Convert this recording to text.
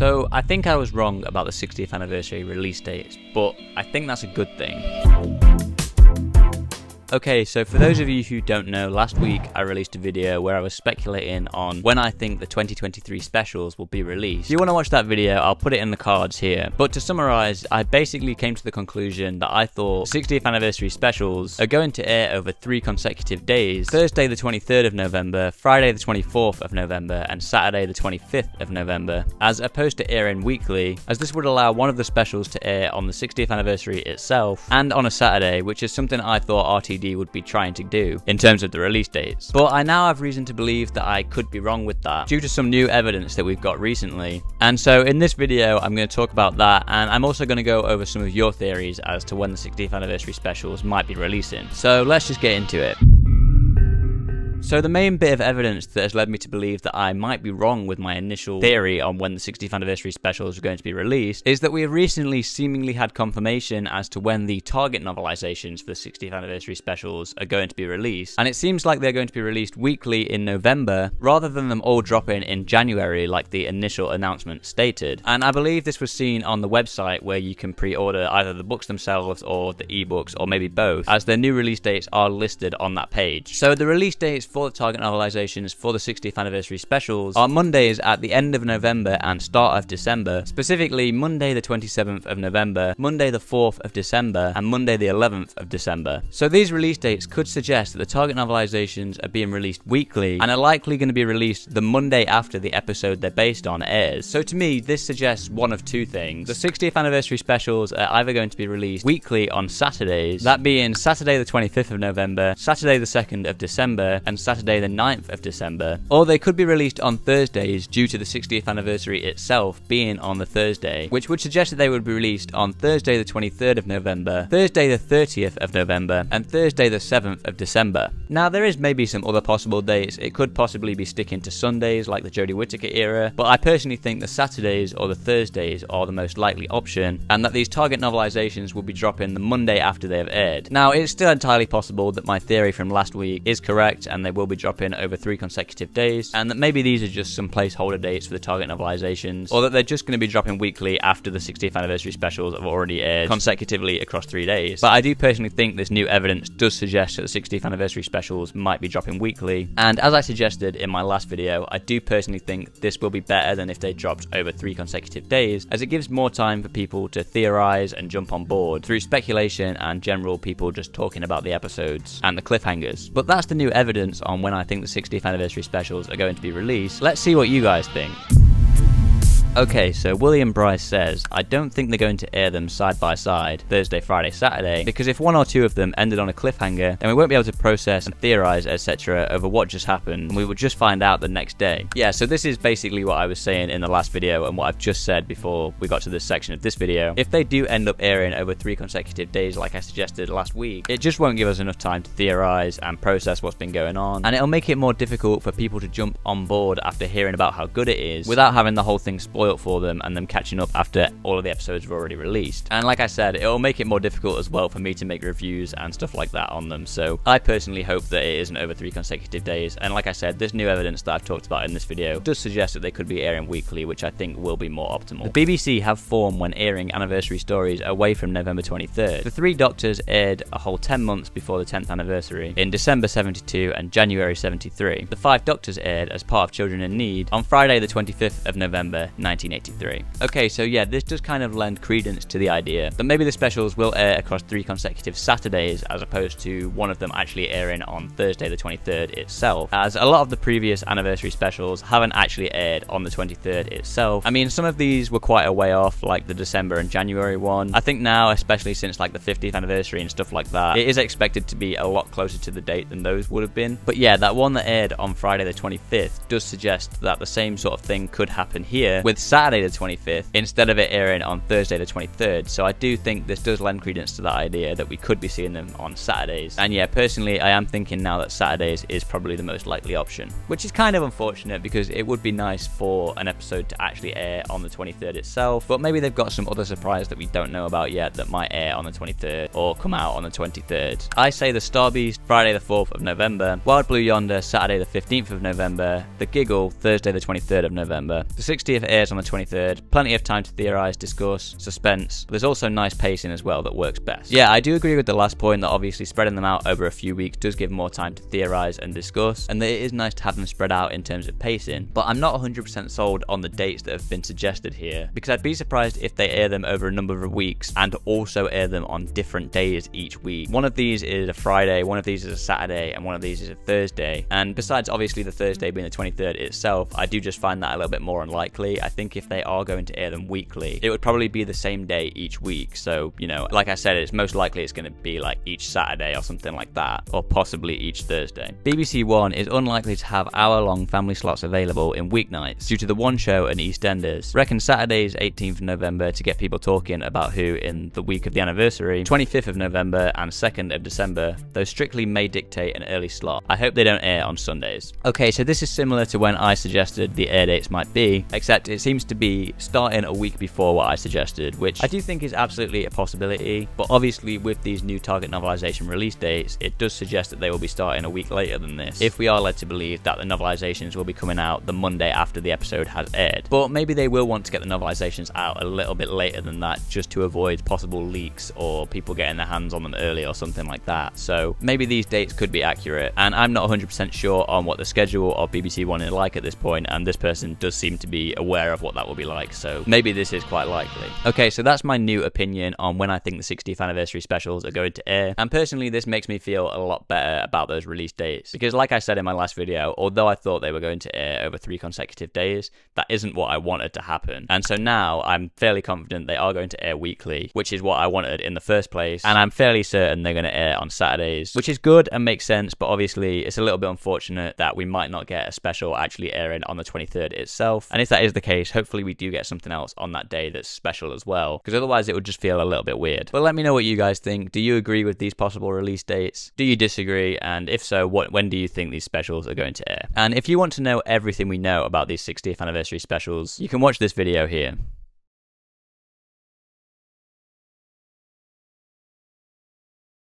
So I think I was wrong about the 60th anniversary release dates, but I think that's a good thing. Okay, so for those of you who don't know, last week I released a video where I was speculating on when I think the 2023 specials will be released. If you want to watch that video, I'll put it in the cards here. But to summarize, I basically came to the conclusion that I thought 60th anniversary specials are going to air over 3 consecutive days: Thursday the 23rd of November, Friday the 24th of November, and Saturday the 25th of November, as opposed to airing weekly, as this would allow one of the specials to air on the 60th anniversary itself and on a Saturday, which is something I thought RTD would be trying to do in terms of the release dates. But I now have reason to believe that I could be wrong with that due to some new evidence that we've got recently. And so in this video I'm going to talk about that, and I'm also going to go over some of your theories as to when the 60th anniversary specials might be releasing. So let's just get into it. So the main bit of evidence that has led me to believe that I might be wrong with my initial theory on when the 60th anniversary specials are going to be released is that we have recently seemingly had confirmation as to when the target novelisations for the 60th anniversary specials are going to be released, and it seems like they're going to be released weekly in November rather than them all dropping in January like the initial announcement stated. And I believe this was seen on the website where you can pre-order either the books themselves or the ebooks, or maybe both, as their new release dates are listed on that page. So the release dates for the target novelisations for the 60th anniversary specials are Mondays at the end of November and start of December, specifically Monday the 27th of November, Monday the 4th of December, and Monday the 11th of December. So these release dates could suggest that the target novelisations are being released weekly and are likely going to be released the Monday after the episode they're based on airs. So to me, this suggests one of two things. The 60th anniversary specials are either going to be released weekly on Saturdays, that being Saturday the 25th of November, Saturday the 2nd of December, and Saturday the 9th of December, or they could be released on Thursdays due to the 60th anniversary itself being on the Thursday, which would suggest that they would be released on Thursday the 23rd of November, Thursday the 30th of November, and Thursday the 7th of December. Now there is maybe some other possible dates. It could possibly be sticking to Sundays like the Jodie Whittaker era, but I personally think the Saturdays or the Thursdays are the most likely option, and that these target novelisations will be dropping the Monday after they have aired. Now it's still entirely possible that my theory from last week is correct and they will be dropping over 3 consecutive days, and that maybe these are just some placeholder dates for the target novelisations, or that they're just going to be dropping weekly after the 60th anniversary specials have already aired consecutively across 3 days. But I do personally think this new evidence does suggest that the 60th anniversary specials might be dropping weekly, and as I suggested in my last video, I do personally think this will be better than if they dropped over 3 consecutive days, as it gives more time for people to theorise and jump on board through speculation and general people just talking about the episodes and the cliffhangers. But that's the new evidence on when I think the 60th anniversary specials are going to be released. Let's see what you guys think. Okay, so William Bryce says, I don't think they're going to air them side by side, Thursday, Friday, Saturday, because if one or two of them ended on a cliffhanger, then we won't be able to process and theorise, etc. over what just happened, and we would just find out the next day. Yeah, so this is basically what I was saying in the last video and what I've just said before we got to this section of this video. If they do end up airing over 3 consecutive days like I suggested last week, it just won't give us enough time to theorise and process what's been going on, and it'll make it more difficult for people to jump on board after hearing about how good it is, without having the whole thing spoiled for them and them catching up after all of the episodes were already released. And like I said, it'll make it more difficult as well for me to make reviews and stuff like that on them. So I personally hope that it isn't over 3 consecutive days, and like I said, this new evidence that I've talked about in this video does suggest that they could be airing weekly, which I think will be more optimal. The BBC have form when airing anniversary stories away from November 23rd. The 3 Doctors aired a whole 10 months before the 10th anniversary in December 72 and January 73. The 5 Doctors aired as part of Children in Need on Friday the 25th of November 1983. Okay, so yeah, this does kind of lend credence to the idea that maybe the specials will air across 3 consecutive Saturdays as opposed to one of them actually airing on Thursday the 23rd itself, as a lot of the previous anniversary specials haven't actually aired on the 23rd itself. I mean, some of these were quite a way off, like the December and January one. I think now, especially since like the 50th anniversary and stuff like that, it is expected to be a lot closer to the date than those would have been. But yeah, that one that aired on Friday the 25th does suggest that the same sort of thing could happen here with Saturday the 25th instead of it airing on Thursday the 23rd. So I do think this does lend credence to that idea that we could be seeing them on Saturdays. And yeah, personally, I am thinking now that Saturdays is probably the most likely option, which is kind of unfortunate because it would be nice for an episode to actually air on the 23rd itself, but maybe they've got some other surprise that we don't know about yet that might air on the 23rd or come out on the 23rd. I say the Star Beast Friday the 4th of November, Wild Blue Yonder Saturday the 15th of November, The Giggle Thursday the 23rd of November. The 60th airs airs on the 23rd. Plenty of time to theorize, discuss, suspense. There's also nice pacing as well that works best. Yeah, I do agree with the last point that obviously spreading them out over a few weeks does give more time to theorize and discuss, and that it is nice to have them spread out in terms of pacing, but I'm not 100% sold on the dates that have been suggested here, because I'd be surprised if they air them over a number of weeks and also air them on different days each week. One of these is a Friday, one of these is a Saturday, and one of these is a Thursday, and besides obviously the Thursday being the 23rd itself, I do just find that a little bit more unlikely. I think if they are going to air them weekly, it would probably be the same day each week, so you know, like I said, it's most likely it's going to be like each Saturday or something like that, or possibly each Thursday. BBC One is unlikely to have hour-long family slots available in weeknights due to the One Show and EastEnders. Reckon Saturday's 18th of November to get people talking about who in the week of the anniversary, 25th of November and 2nd of December, though strictly may dictate an early slot. I hope they don't air on Sundays. Okay, so this is similar to when I suggested the air dates might be, except it seems to be starting a week before what I suggested, which I do think is absolutely a possibility, but obviously with these new Target novelisation release dates, it does suggest that they will be starting a week later than this, if we are led to believe that the novelisations will be coming out the Monday after the episode has aired. But maybe they will want to get the novelisations out a little bit later than that, just to avoid possible leaks or people getting their hands on them early or something like that. So maybe these dates could be accurate, and I'm not 100% sure on what the schedule of BBC One is like at this point, and this person does seem to be aware of what that will be like, so maybe this is quite likely. Okay, so that's my new opinion on when I think the 60th anniversary specials are going to air, and personally this makes me feel a lot better about those release dates, because like I said in my last video, although I thought they were going to air over 3 consecutive days, that isn't what I wanted to happen, and so now I'm fairly confident they are going to air weekly, which is what I wanted in the first place, and I'm fairly certain they're going to air on Saturdays, which is good and makes sense, but obviously it's a little bit unfortunate that we might not get a special actually airing on the 23rd itself, and if that is the case, hopefully we do get something else on that day that's special as well, because otherwise it would just feel a little bit weird. But let me know what you guys think. Do you agree with these possible release dates? Do you disagree? And if so, when do you think these specials are going to air? And if you want to know everything we know about these 60th anniversary specials, you can watch this video here.